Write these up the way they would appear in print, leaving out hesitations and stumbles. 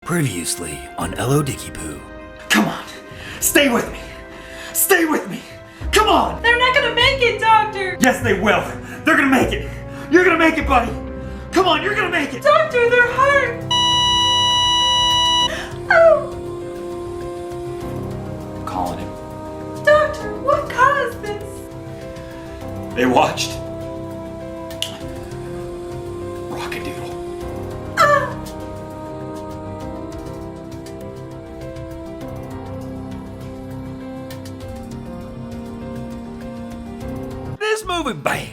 Previously on Rock-A-Poo. Come on, stay with me. Stay with me. Come on. They're not gonna make it, Doctor. Yes, they will. They're gonna make it. You're gonna make it, buddy. Come on, you're gonna make it. Doctor, they're hurt. Oh. Calling him. Doctor, what caused this? They watched Rock-A-Doodle. Ah. This movie bad.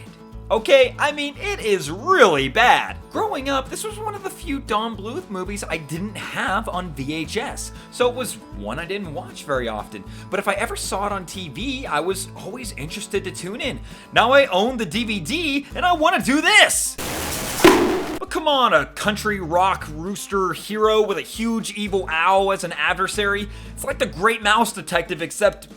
Okay, I mean, it is really bad. Growing up, this was one of the few Don Bluth movies I didn't have on VHS, so it was one I didn't watch very often. But if I ever saw it on TV, I was always interested to tune in. Now I own the DVD, and I want to do this! But come on, a country rock rooster hero with a huge evil owl as an adversary? It's like the Great Mouse Detective, except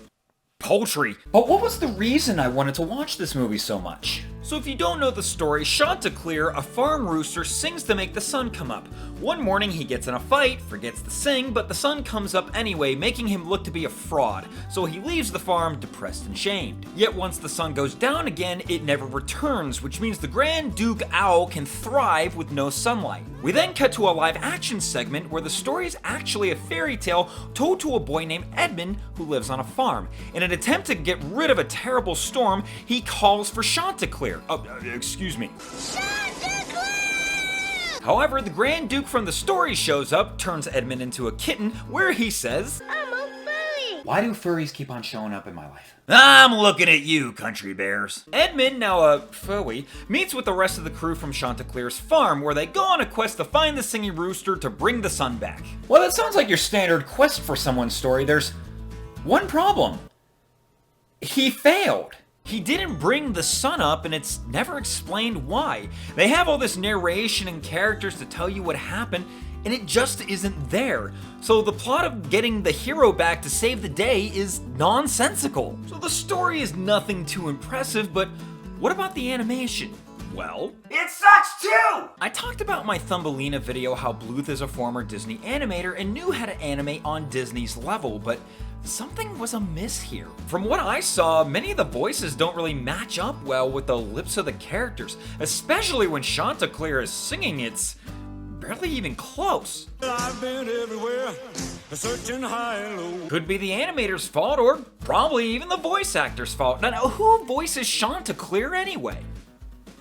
poultry. But what was the reason I wanted to watch this movie so much? So if you don't know the story, Chanticleer, a farm rooster, sings to make the sun come up. One morning he gets in a fight, forgets to sing, but the sun comes up anyway, making him look to be a fraud. So he leaves the farm depressed and shamed. Yet once the sun goes down again, it never returns, which means the Grand Duke Owl can thrive with no sunlight. We then cut to a live action segment where the story is actually a fairy tale told to a boy named Edmund who lives on a farm. In an attempt to get rid of a terrible storm, he calls for Chanticleer. Excuse me. However, the Grand Duke from the story shows up, turns Edmund into a kitten, where he says, I'm a furry. "Why do furries keep on showing up in my life?" "I'm looking at you, country bears." Edmund, now a furry, meets with the rest of the crew from Chanticleer's farm, where they go on a quest to find the singing rooster to bring the sun back. Well, that sounds like your standard quest for someone's story. There's one problem. He failed. He didn't bring the sun up, and it's never explained why. They have all this narration and characters to tell you what happened, and it just isn't there. So the plot of getting the hero back to save the day is nonsensical. So the story is nothing too impressive, but what about the animation? Well, it sucks too! I talked about my Thumbelina video how Bluth is a former Disney animator and knew how to animate on Disney's level, but something was amiss here. From what I saw, many of the voices don't really match up well with the lips of the characters, especially when Chanticleer is singing. It's barely even close. I've been everywhere, searching high and low. Could be the animator's fault, or probably even the voice actor's fault. Now, who voices Chanticleer anyway?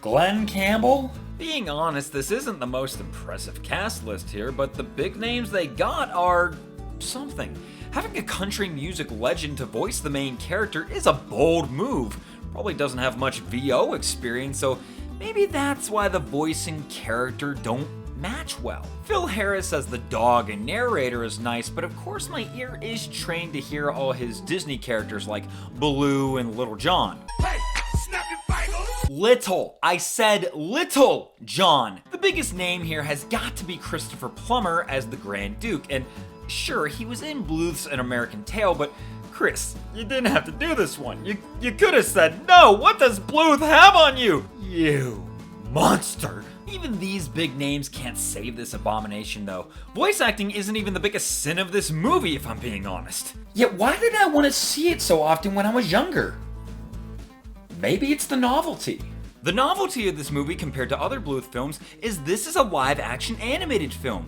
Glenn Campbell? Being honest, this isn't the most impressive cast list here, but the big names they got are something. Having a country music legend to voice the main character is a bold move. Probably doesn't have much VO experience, so maybe that's why the voice and character don't match well. Phil Harris as the dog and narrator is nice, but of course my ear is trained to hear all his Disney characters like Baloo and Little John. Hey, snap your fingers! Little. I said Little John. The biggest name here has got to be Christopher Plummer as the Grand Duke, and sure, he was in Bluth's An American Tail, but Chris, you didn't have to do this one. You could have said, no, what does Bluth have on you? You monster. Even these big names can't save this abomination, though. Voice acting isn't even the biggest sin of this movie, if I'm being honest. Yet why did I want to see it so often when I was younger? Maybe it's the novelty. The novelty of this movie compared to other Bluth films is this is a live-action animated film.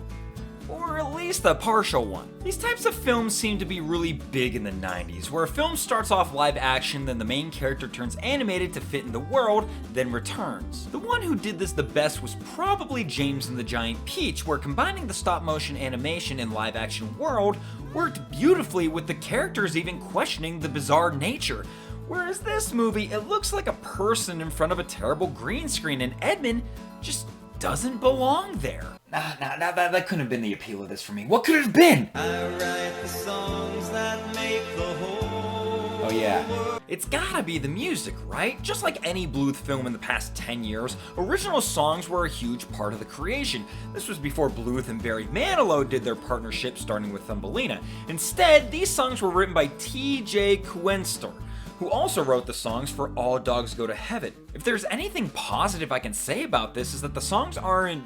Or at least a partial one. These types of films seem to be really big in the 90s, where a film starts off live action, then the main character turns animated to fit in the world, then returns. The one who did this the best was probably James and the Giant Peach, where combining the stop motion animation and live action world worked beautifully, with the characters even questioning the bizarre nature. Whereas this movie, it looks like a person in front of a terrible green screen, and Edmund just doesn't belong there. That couldn't have been the appeal of this for me. What could it have been? I write the songs that make the whole. Oh yeah. It's gotta be the music, right? Just like any Bluth film in the past 10 years, original songs were a huge part of the creation. This was before Bluth and Barry Manilow did their partnership, starting with Thumbelina. Instead, these songs were written by T.J. Quenster, who also wrote the songs for All Dogs Go to Heaven. If there's anything positive I can say about this, is that the songs aren't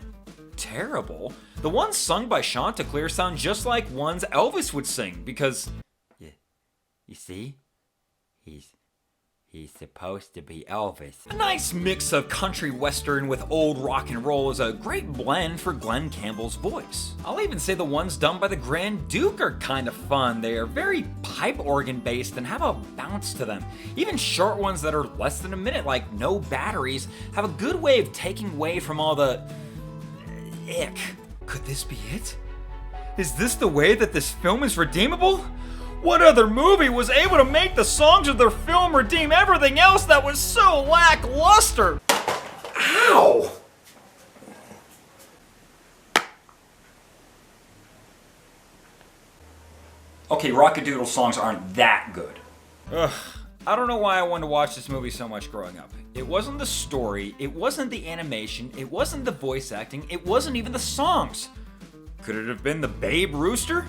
terrible. The ones sung by Chanticleer sound just like ones Elvis would sing because, you see, he's supposed to be Elvis. A nice mix of country western with old rock and roll is a great blend for Glenn Campbell's voice. I'll even say the ones done by the Grand Duke are kind of fun. They are very pipe organ based and have a bounce to them. Even short ones that are less than a minute, like No Batteries, have a good way of taking away from all the ick. Could this be it? Is this the way that this film is redeemable? What other movie was able to make the songs of their film redeem everything else that was so lackluster? Ow! Okay, Rock-A-Doodle songs aren't that good. Ugh. I don't know why I wanted to watch this movie so much growing up. It wasn't the story, it wasn't the animation, it wasn't the voice acting, it wasn't even the songs. Could it have been the Babe Rooster?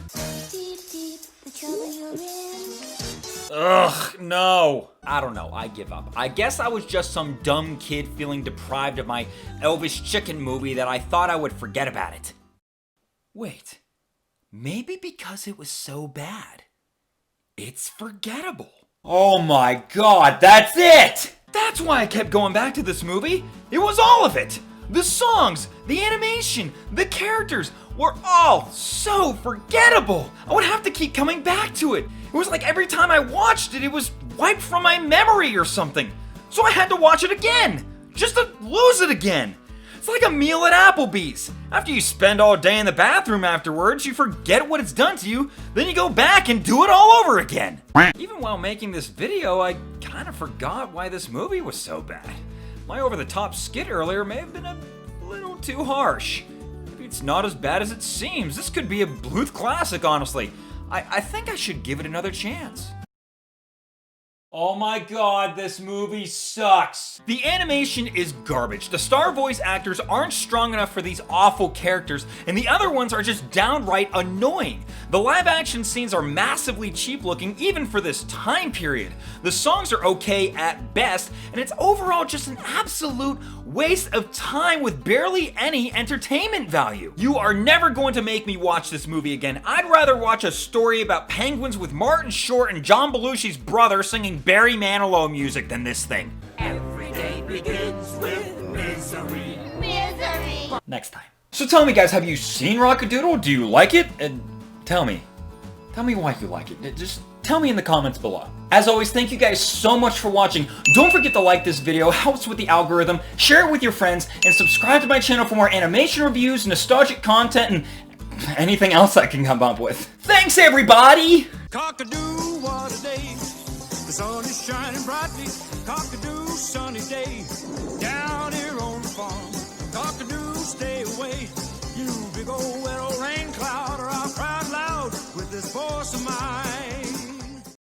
Ugh, no. I don't know, I give up. I guess I was just some dumb kid feeling deprived of my Elvis chicken movie that I thought I would forget about it. Wait, maybe because it was so bad, it's forgettable. Oh my god, that's it! That's why I kept going back to this movie. It was all of it. The songs, the animation, the characters were all so forgettable. I would have to keep coming back to it. It was like every time I watched it, it was wiped from my memory or something. So I had to watch it again, just to lose it again. It's like a meal at Applebee's. After you spend all day in the bathroom afterwards, you forget what it's done to you, then you go back and do it all over again. Even while making this video, I kind of forgot why this movie was so bad. My over-the-top skit earlier may have been a little too harsh. Maybe it's not as bad as it seems. This could be a Bluth classic, honestly. I think I should give it another chance. Oh my god, this movie sucks. The animation is garbage. The star voice actors aren't strong enough for these awful characters, and the other ones are just downright annoying. The live action scenes are massively cheap looking even for this time period. The songs are okay at best, and it's overall just an absolute waste of time with barely any entertainment value. You are never going to make me watch this movie again. I'd rather watch a story about penguins with Martin Short and John Belushi's brother singing Barry Manilow music than this thing. Every day begins with misery. Misery. Next time. So tell me guys, have you seen Rock-A-Doodle? Do you like it? And tell me why you like it. Just tell me in the comments below. As always, thank you guys so much for watching. Don't forget to like this video, helps with the algorithm, share it with your friends, and subscribe to my channel for more animation reviews, nostalgic content, and anything else I can come up with. Thanks everybody! Cock-a-doo, what a day. The sun is shining brightly. Cock-a-doo, sunny day. Down here on the farm. Cock-a-doo, stay away. You big old wet old rain cloud, or I'll cry loud with this voice of mine.